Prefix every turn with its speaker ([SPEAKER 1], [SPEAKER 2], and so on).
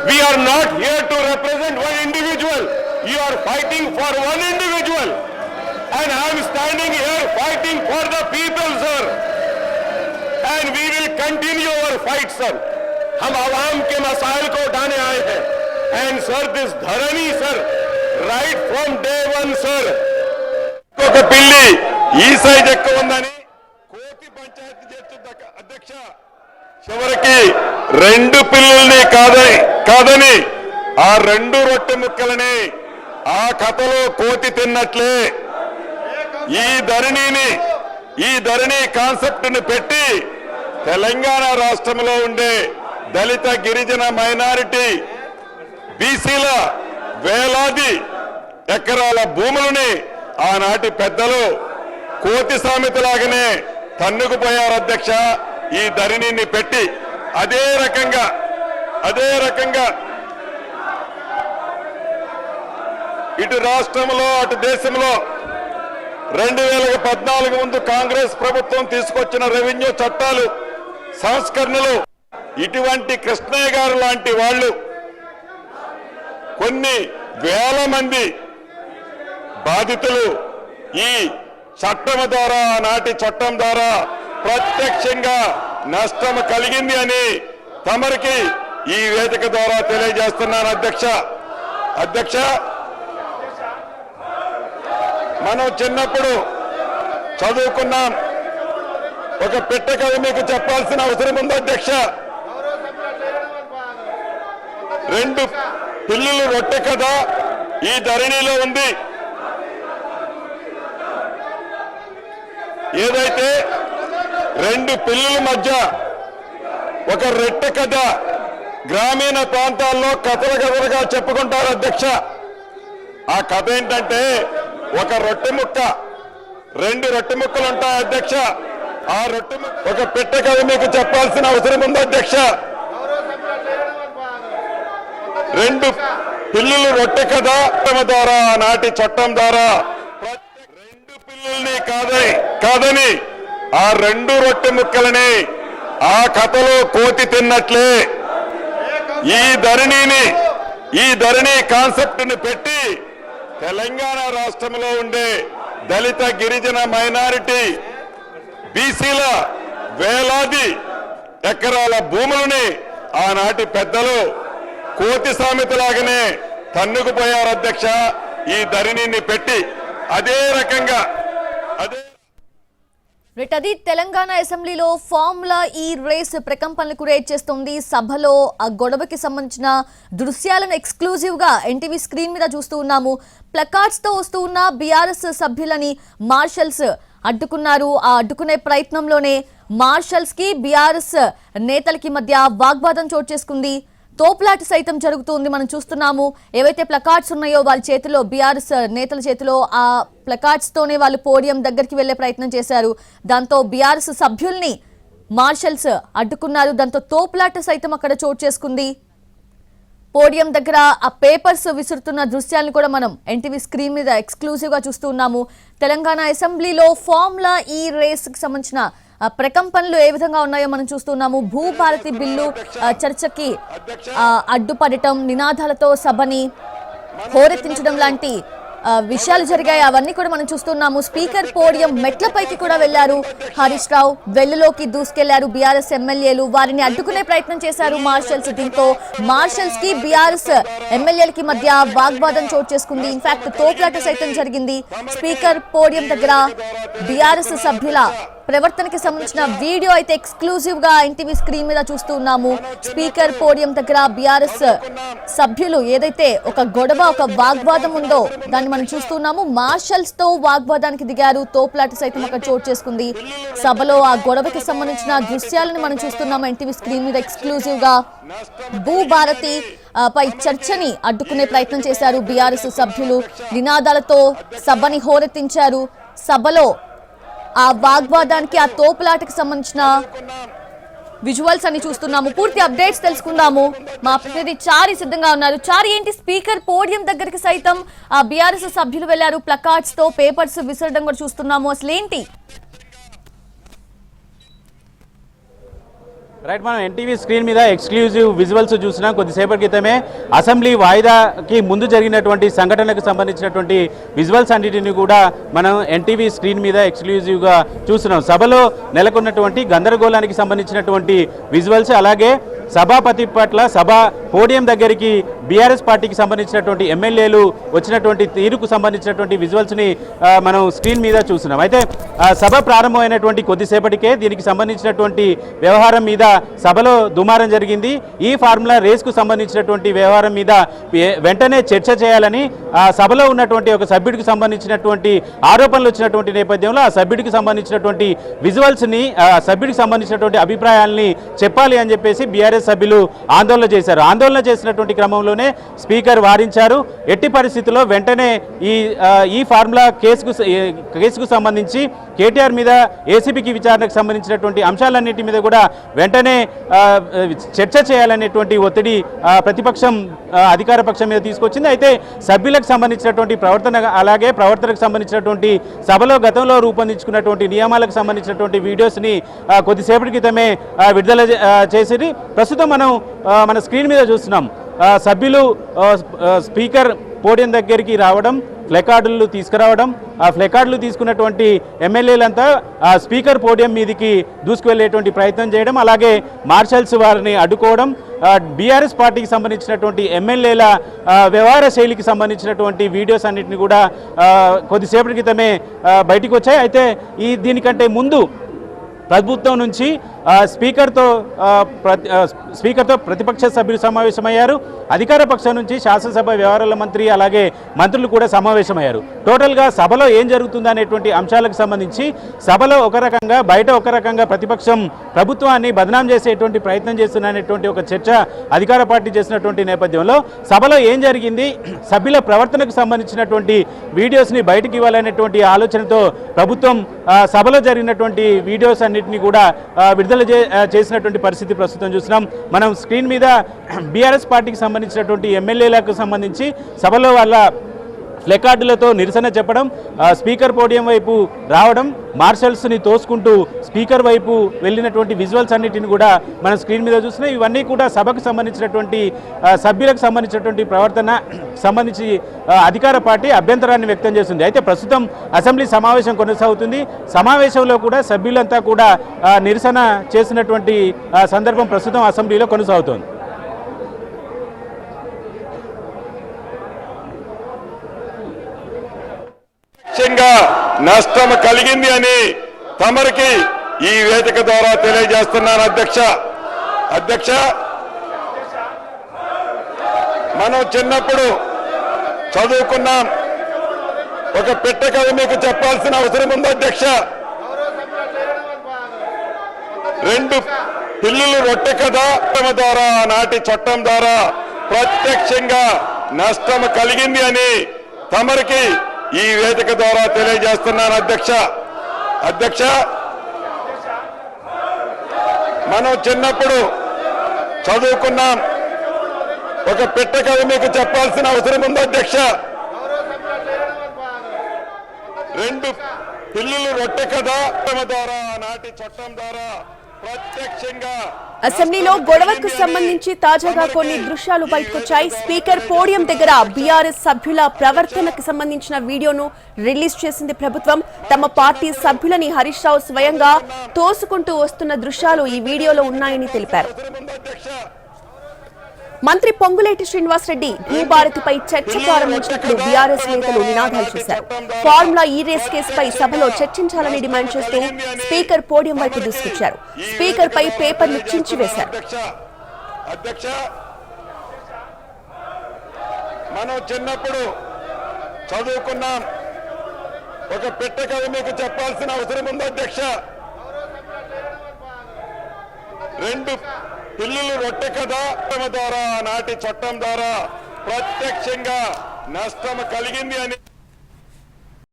[SPEAKER 1] We are not here to represent one individual. You are fighting for one individual. And I am standing here fighting for the people, sir. And we will continue our fight, sir. हम आवाम के मसाइल को उठाने आए हैं. And sir, this dharani, sir, right from day one, sir. ఒక పిల్లి ఈ సైజ్ ఎక్కువ ఉందని కోతి పంచాయతీ చేస్తున్న అధ్యక్ష చివరికి రెండు పిల్లల్ని కాదని ఆ రెండు రొట్టె ముక్కలని ఆ కథలో కోతి తిన్నట్లే ఈ ధరణి కాన్సెప్ట్ ని పెట్టి తెలంగాణ రాష్ట్రంలో ఉండే దళిత గిరిజన మైనారిటీ బీసీల వేలాది ఎకరాల భూములని ఆనాటి పెద్దలు కోతి సామెతలాగానే తన్నుకుపోయారు అధ్యక్ష. ఈ ధరణిని పెట్టి అదే రకంగా ఇటు రాష్ట్రంలో అటు దేశంలో 2014 ముందు కాంగ్రెస్ ప్రభుత్వం తీసుకొచ్చిన రెవెన్యూ చట్టాలు సంస్కరణలు ఇటువంటి కృష్ణయ్య గారు లాంటి వాళ్ళు కొన్ని వేల మంది బాధితులు ఈ చట్టం ద్వారా నాటి చట్టం ద్వారా ప్రత్యక్షంగా నష్టం కలిగింది అని తమరికి ఈ వేదిక ద్వారా తెలియజేస్తున్నాను అధ్యక్ష మనం చిన్నప్పుడు చదువుకున్నాం. ఒక పిట్ట కథ మీకు చెప్పాల్సిన అవసరం ఉంది అధ్యక్ష. రెండు పిల్లులు రొట్టె కథ ఈ ధరణిలో ఉంది. ఏదైతే రెండు పిల్లుల మధ్య ఒక రొట్టె కథ గ్రామీణ ప్రాంతాల్లో కథలుగా చెప్పుకుంటారు అధ్యక్ష. ఆ కథ ఏంటంటే ఒక రొట్టె ముక్క రెండు రొట్టె ముక్కలు ఉంటాయి అధ్యక్ష. ఆ రొట్టె ఒక పిట్ట కథ మీకు చెప్పాల్సిన అవసరం ఉంది అధ్యక్ష. రెండు పిల్లులు రొట్టె కథ ద్వారా నాటి చట్టం ద్వారా రెండు పిల్లుల్ని కాదని ఆ రెండు రొట్టె ముక్కలని ఆ కథలో కోతి తిన్నట్లే ఈ ధరణి కాన్సెప్ట్ ని పెట్టి తెలంగాణ రాష్ట్రంలో ఉండే దళిత గిరిజన మైనారిటీ బీసీల వేలాది ఎకరాల భూములని ఆనాటి పెద్దలు కోతి సామెతలాగానే తన్నుకుపోయారు అధ్యక్ష. ఈ ధరణిని పెట్టి అదే
[SPEAKER 2] అది తెలంగాణ అసెంబ్లీలో ఫార్ములా ఈ రేస్ ప్రకంపనలకు రేట్ చేస్తోంది. సభలో ఆ గొడవకి సంబంధించిన దృశ్యాలను ఎక్స్క్లూజివ్ గా ఎన్టీవీ స్క్రీన్ మీద చూస్తూ ఉన్నాము. ప్లకార్డ్స్ తో వస్తూ ఉన్న బీఆర్ఎస్ సభ్యులని మార్షల్స్ అడ్డుకున్నారు. ఆ అడ్డుకునే ప్రయత్నంలోనే మార్షల్స్ కి బీఆర్ఎస్ నేతలకి మధ్య వాగ్వాదం చోటు చేసుకుంది. తోపులాట సైతం జరుగుతుంది. మనం చూస్తున్నాము ఏవైతే ప్లకార్డ్స్ ఉన్నాయో వాళ్ళ చేతిలో బీఆర్ఎస్ నేతల చేతిలో ఆ ప్లకార్డ్స్ తోనే వాళ్ళు పోడియం దగ్గరికి వెళ్లే ప్రయత్నం చేశారు. దాంతో బీఆర్ఎస్ సభ్యుల్ని మార్షల్స్ అడ్డుకున్నారు. దాంతో తోపులాట సైతం అక్కడ చోటు చేసుకుంది. పోడియం దగ్గర ఆ పేపర్స్ విసురుతున్న దృశ్యాలను కూడా మనం ఎన్టీవీ స్క్రీన్ మీద ఎక్స్క్లూజివ్ గా చూస్తూ ఉన్నాము. తెలంగాణ అసెంబ్లీలో ఫార్ములా ఈ రేస్ కి సంబంధించిన ప్రకంపనలు ఏ విధంగా ఉన్నాయో మనం చూస్తున్నాము. భూభారతి బిల్లు చర్చకి అడ్డుపడటం, నినాదాలతో సభని హోరెత్తించడం లాంటి విషయాలు జరిగాయి. అవన్నీ కూడా మనం చూస్తున్నాము. స్పీకర్ పోడియం మెట్లపైకి కూడా వెళ్లారు హరీష్ రావు. వెల్లులోకి దూసుకెళ్లారు బీఆర్ఎస్ ఎమ్మెల్యేలు. వారిని అడ్డుకునే ప్రయత్నం చేశారు మార్షల్స్. దీంతో మార్షల్స్ కి బీఆర్ఎస్ ఎమ్మెల్యేలకి మధ్య వాగ్వాదం చోటు చేసుకుంది. ఇన్ఫాక్ట్ తోపులాట సైతం జరిగింది. స్పీకర్ పోడియం దగ్గర బీఆర్ఎస్ సభ్యుల ప్రవర్తనకి సంబంధించిన వీడియో అయితే ఎక్స్క్లూజివ్ గా ఎన్టీవీ స్క్రీన్ మీద చూస్తూ ఉన్నాము. స్పీకర్ పోడియం దగ్గర బీఆర్ఎస్ సభ్యులు ఏదైతే ఒక గొడవ ఒక వాగ్వాదం ఉందో దాన్ని మనం చూస్తున్నాము. మార్షల్స్ తో వాగ్వాదానికి దిగారు. తోపులాట సైతం అక్కడ చోటు చేసుకుంది. సభలో ఆ గొడవకి సంబంధించిన దృశ్యాలను మనం చూస్తున్నాము ఎన్టీవీ స్క్రీన్ మీద ఎక్స్క్లూజివ్ గా. భూభారతి పై చర్చని అడ్డుకునే ప్రయత్నం చేశారు బీఆర్ఎస్ సభ్యులు. నినాదాలతో సభని హోరెత్తించారు. సభలో ఆ వాగ్వాదానికి ఆ తోపులాటకి సంబంధించిన విజువల్స్ అని చూస్తున్నాము. పూర్తి అప్డేట్స్ తెలుసుకుందాము. మా ప్రతినిధి చారి సిద్ధంగా ఉన్నారు. చారి, ఏంటి స్పీకర్ పోడియం దగ్గరికి సైతం ఆ బీఆర్ఎస్ సభ్యులు వెళ్లారు. ప్లకార్డ్స్ తో పేపర్స్ విసరడం కూడా చూస్తున్నాము. అసలు ఏంటి?
[SPEAKER 3] రైట్, మనం ఎన్టీవీ స్క్రీన్ మీద ఎక్స్క్లూజివ్ విజువల్స్ చూసినాం. కొద్దిసేపటి క్రితమే అసెంబ్లీ వాయిదాకి ముందు జరిగినటువంటి సంఘటనకు సంబంధించినటువంటి విజువల్స్ అన్నిటిని కూడా మనం ఎన్టీవీ స్క్రీన్ మీద ఎక్స్క్లూజివ్గా చూస్తున్నాం. సభలో నెలకొన్నటువంటి గందరగోళానికి సంబంధించినటువంటి విజువల్స్, అలాగే సభాపతి పట్ల సభా పోడియం దగ్గరికి బీఆర్ఎస్ పార్టీకి సంబంధించినటువంటి ఎమ్మెల్యేలు వచ్చినటువంటి తీరుకు సంబంధించినటువంటి విజువల్స్ని మనం స్క్రీన్ మీద చూస్తున్నాం. అయితే సభ ప్రారంభమైనటువంటి కొద్దిసేపటికే దీనికి సంబంధించినటువంటి వ్యవహారం మీద సభలో దుమారం జరిగింది. ఈ ఫార్ములా రేస్కు సంబంధించినటువంటి వ్యవహారం మీద వెంటనే చర్చ చేయాలని సభలో ఉన్నటువంటి ఒక సభ్యుడికి సంబంధించినటువంటి ఆరోపణలు వచ్చినటువంటి నేపథ్యంలో ఆ సభ్యుడికి సంబంధించినటువంటి విజువల్స్ని, సభ్యుడికి సంబంధించినటువంటి అభిప్రాయాల్ని చెప్పాలి అని చెప్పేసి బీఆర్ఎస్ సభ్యులు ఆందోళన చేశారు. ఆందోళన చేసినటువంటి క్రమంలోనే స్పీకర్ వారించారు. ఎట్టి పరిస్థితుల్లో వెంటనే ఈ ఫార్ములా కేసుకు సంబంధించి కేటీఆర్ మీద ఏసీబీకి విచారణకు సంబంధించినటువంటి అంశాలన్నింటి మీద కూడా వెంటనే చర్చ చేయాలనేటువంటి ఒత్తిడి ప్రతిపక్షం అధికార పక్షం మీద తీసుకొచ్చింది. అయితే సభ్యులకు సంబంధించినటువంటి ప్రవర్తన, అలాగే ప్రవర్తనకు సంబంధించినటువంటి సభలో గతంలో రూపొందించుకున్నటువంటి నియమాలకు సంబంధించినటువంటి వీడియోస్ని కొద్దిసేపటి క్రితమే విడుదల చేసి ప్రస్తుతం మనం మన స్క్రీన్ మీద చూస్తున్నాం. సభ్యులు స్పీకర్ పోడియం దగ్గరికి రావడం, ఫ్లెకార్డులు తీసుకురావడం, ఆ ఫ్లెకార్డులు తీసుకున్నటువంటి ఎమ్మెల్యేలంతా స్పీకర్ పోడియం మీదకి దూసుకువెళ్ళేటువంటి ప్రయత్నం చేయడం, అలాగే మార్షల్స్ వారిని అడ్డుకోవడం, బీఆర్ఎస్ పార్టీకి సంబంధించినటువంటి ఎమ్మెల్యేల వ్యవహార శైలికి సంబంధించినటువంటి వీడియోస్ అన్నింటినీ కూడా కొద్దిసేపటి క్రితమే బయటికి వచ్చాయి. అయితే దీనికంటే ముందు ప్రభుత్వం నుంచి స్పీకర్తో ప్రతిపక్ష సభ్యులు సమావేశమయ్యారు. అధికార పక్షం నుంచి శాసనసభ వ్యవహారాల మంత్రి, అలాగే మంత్రులు కూడా సమావేశమయ్యారు. టోటల్గా సభలో ఏం జరుగుతుందనేటువంటి అంశాలకు సంబంధించి సభలో ఒక రకంగా, బయట ఒక రకంగా ప్రతిపక్షం ప్రభుత్వాన్ని బదనాం చేసేటువంటి ప్రయత్నం చేస్తున్నటువంటి ఒక చర్చ అధికార పార్టీ చేసినటువంటి నేపథ్యంలో సభలో ఏం జరిగింది, సభ్యుల ప్రవర్తనకు సంబంధించినటువంటి వీడియోస్ని బయటకు ఇవ్వాలనేటువంటి ఆలోచనతో ప్రభుత్వం సభలో జరిగినటువంటి వీడియోస్ అన్నింటినీ కూడా విడుదల చేసినటువంటి పరిస్థితి ప్రస్తుతం చూస్తున్నాం. మనం స్క్రీన్ మీద బీఆర్ఎస్ పార్టీకి సంబంధించినటువంటి ఎమ్మెల్యేలకు సంబంధించి సభలో వాళ్ళ ఫ్లెకార్డులతో నిరసన చెప్పడం, స్పీకర్ పోడియం వైపు రావడం, మార్షల్స్ని తోసుకుంటూ స్పీకర్ వైపు వెళ్ళినటువంటి విజువల్స్ అన్నిటిని కూడా మనం స్క్రీన్ మీద చూస్తున్నాం. ఇవన్నీ కూడా సభకు సంబంధించినటువంటి సభ్యులకు సంబంధించినటువంటి ప్రవర్తన సంబంధించి అధికార పార్టీ అభ్యంతరాన్ని వ్యక్తం చేస్తుంది. అయితే ప్రస్తుతం అసెంబ్లీ సమావేశం కొనసాగుతుంది. సమావేశంలో కూడా సభ్యులంతా కూడా నిరసన చేసినటువంటి సందర్భం ప్రస్తుతం అసెంబ్లీలో కొనసాగుతోంది.
[SPEAKER 1] నష్టం కలిగింది అని తమరికి ఈ వేదిక ద్వారా తెలియజేస్తున్నాను. అధ్యక్ష, మనం చిన్నప్పుడు చదువుకున్నాం. ఒక పెట్ట కథ మీకు చెప్పాల్సిన అవసరం ఉంది అధ్యక్ష. 2 పిల్లులు రొట్టె కథ ద్వారా, నాటి చట్టం ద్వారా ప్రత్యక్షంగా నష్టం కలిగింది అని తమరికి ఈ వేదిక ద్వారా తెలియజేస్తున్నాను. అధ్యక్ష, మనం చిన్నప్పుడు చదువుకున్నాం. ఒక పెట్ట కథ మీకు చెప్పాల్సిన అవసరం ఉంది అధ్యక్ష. 2 పిల్లులు రొట్టె కథ ద్వారా, నాటి చట్టం ద్వారా ప్రత్యక్షంగా
[SPEAKER 4] అసెంబ్లీలో గొడవకు సంబంధించి తాజాగా కొన్ని దృశ్యాలు బయటకొచ్చాయి. స్పీకర్ పోడియం దగ్గర బీఆర్ఎస్ సభ్యుల ప్రవర్తనకు సంబంధించిన వీడియోను రిలీజ్ చేసింది ప్రభుత్వం. తమ పార్టీ సభ్యులని హరీష్ రావు స్వయంగా తోసుకుంటూ వస్తున్న దృశ్యాలు ఈ వీడియోలో ఉన్నాయని తెలిపారు. మంత్రి పొంగులేటి శ్రీనివాసరెడ్డి భూభారతిపై చర్చ ప్రారంభించినప్పుడు బీఆర్ఎస్ నేతలు నినాదాలు చేశారు. ఫార్ములా ఈ రేస్ కేసుపై సభలో చర్చించాలని డిమాండ్ చేస్తూ స్పీకర్ పోడియం వైపు దూసుకొచ్చారు. స్పీకర్ పై పేపర్లు చించివేశారు.
[SPEAKER 1] మనం చిన్నప్పుడు చదువుకున్నాం. ఒక పెట్ట కథ మీకు చెప్పాల్సిన అవసరం ఉంది అధ్యక్ష. 2 పిల్లులు రొట్టె కథ ద్వారా, నాటి చట్టం ద్వారా ప్రత్యక్షంగా నష్టం కలిగింది అని